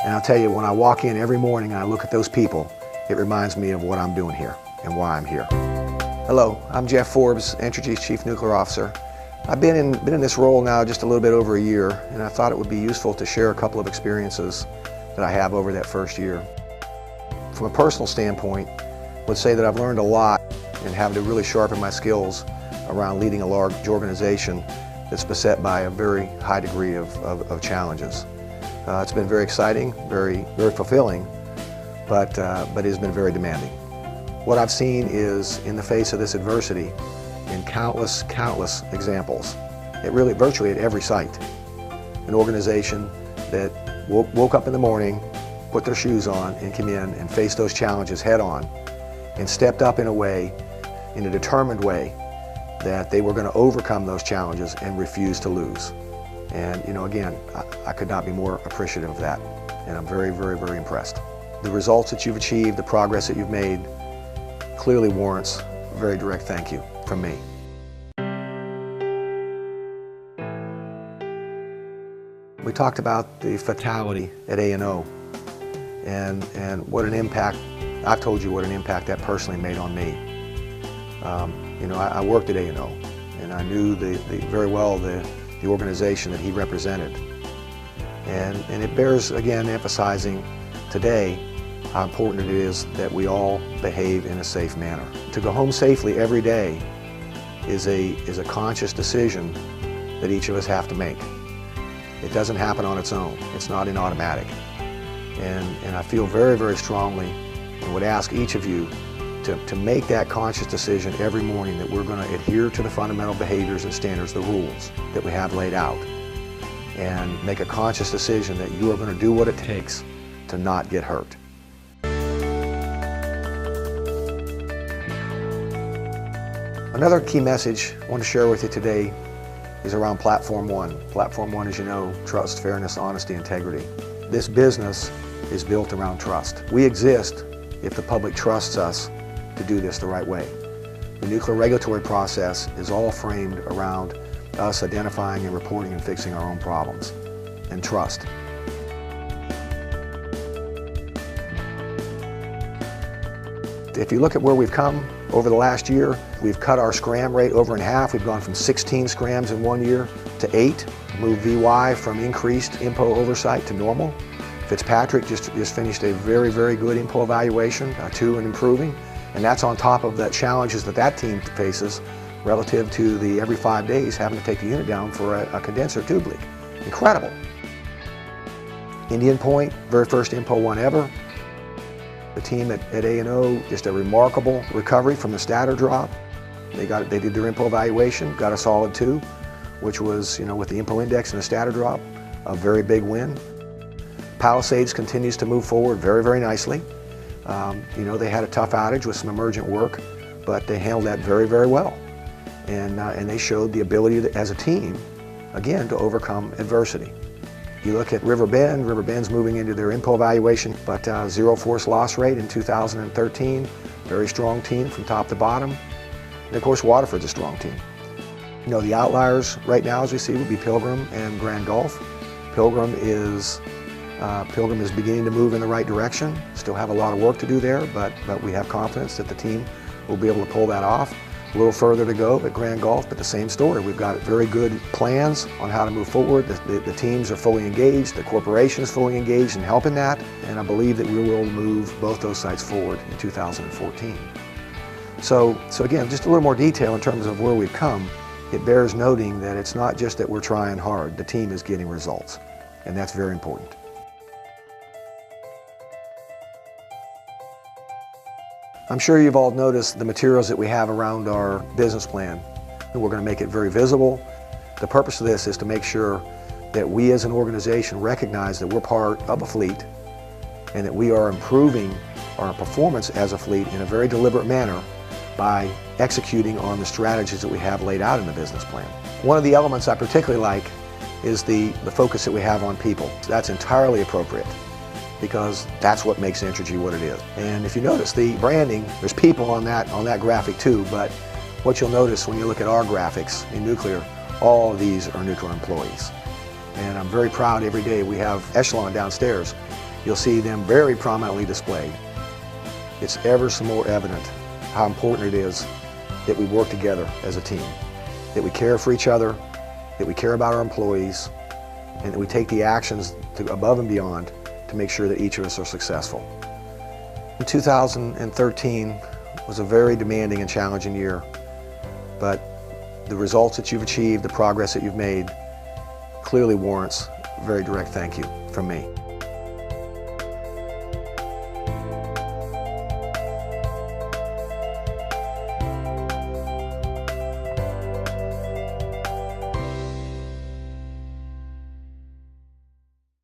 And I'll tell you, when I walk in every morning and I look at those people, it reminds me of what I'm doing here and why I'm here. Hello, I'm Jeff Forbes, Entergy's Chief Nuclear Officer. I've been in this role now just a little bit over a year, and I thought it would be useful to share a couple of experiences that I have over that first year. From a personal standpoint, I would say that I've learned a lot and having to really sharpen my skills around leading a large organization that's beset by a very high degree of challenges. It's been very exciting, very fulfilling, but it has been very demanding. What I've seen is, in the face of this adversity, in countless examples, virtually at every site, an organization that woke up in the morning, put their shoes on, and came in and faced those challenges head on, and stepped up in a determined way, that they were going to overcome those challenges and refuse to lose. And again, I could not be more appreciative of that, and I'm very impressed. The results that you've achieved, the progress that you've made, clearly warrants a very direct thank you from me. We talked about the fatality at A&O and what an impact, I've told you what an impact that personally made on me. I worked at A&O, and I knew very well the organization that he represented. And it bears, again, emphasizing today how important it is that we all behave in a safe manner. To go home safely every day is a conscious decision that each of us have to make. It doesn't happen on its own. It's not in automatic. And I feel very strongly and would ask each of you to make that conscious decision every morning that we're going to adhere to the fundamental behaviors and standards, the rules that we have laid out, and make a conscious decision that you are going to do what it takes to not get hurt. Another key message I want to share with you today is around Platform One. Platform One, as you know, trust, fairness, honesty, integrity. This business is built around trust. We exist if the public trusts us to do this the right way. The nuclear regulatory process is all framed around us identifying and reporting and fixing our own problems, and trust. If you look at where we've come over the last year, we've cut our scram rate over in half. We've gone from 16 scrams in 1 year to 8, moved VY from increased IMPO oversight to normal. Fitzpatrick just finished a very good IMPO evaluation, 2 and improving, and that's on top of the challenges that team faces relative to the every 5 days having to take the unit down for a condenser tube leak. Incredible. Indian Point, very first IMPO one ever. The team at A&O, just a remarkable recovery from the stator drop. They did their IMPO evaluation, got a solid 2, which was, with the IMPO index and the stator drop, a very big win. Palisades continues to move forward very nicely. They had a tough outage with some emergent work, but they handled that very well. And they showed the ability as a team, again, to overcome adversity. You look at River Bend. River Bend's moving into their IMPO evaluation, but 0 force loss rate in 2013. Very strong team from top to bottom. And of course, Waterford's a strong team. The outliers right now, as we see, would be Pilgrim and Grand Gulf. Pilgrim is beginning to move in the right direction. Still have a lot of work to do there, but we have confidence that the team will be able to pull that off. A little further to go at Grand Gulf, but the same story. We've got very good plans on how to move forward. The teams are fully engaged. The corporation is fully engaged in helping that, and I believe that we will move both those sites forward in 2014. So again, just a little more detail in terms of where we've come. It bears noting that it's not just that we're trying hard. The team is getting results, and that's very important. I'm sure you've all noticed the materials that we have around our business plan, and we're going to make it very visible. The purpose of this is to make sure that we as an organization recognize that we're part of a fleet and that we are improving our performance as a fleet in a very deliberate manner by executing on the strategies that we have laid out in the business plan. One of the elements I particularly like is the focus that we have on people. That's entirely appropriate, because that's what makes Entergy what it is. And if you notice the branding, there's people on that graphic too, but what you'll notice when you look at our graphics in nuclear, all of these are nuclear employees. And I'm very proud every day we have Echelon downstairs, you'll see them very prominently displayed. It's ever so more evident how important it is that we work together as a team, that we care for each other, that we care about our employees, and that we take the actions above and beyond to make sure that each of us are successful. 2013 was a very demanding and challenging year, but the results that you've achieved, the progress that you've made, clearly warrants a very direct thank you from me.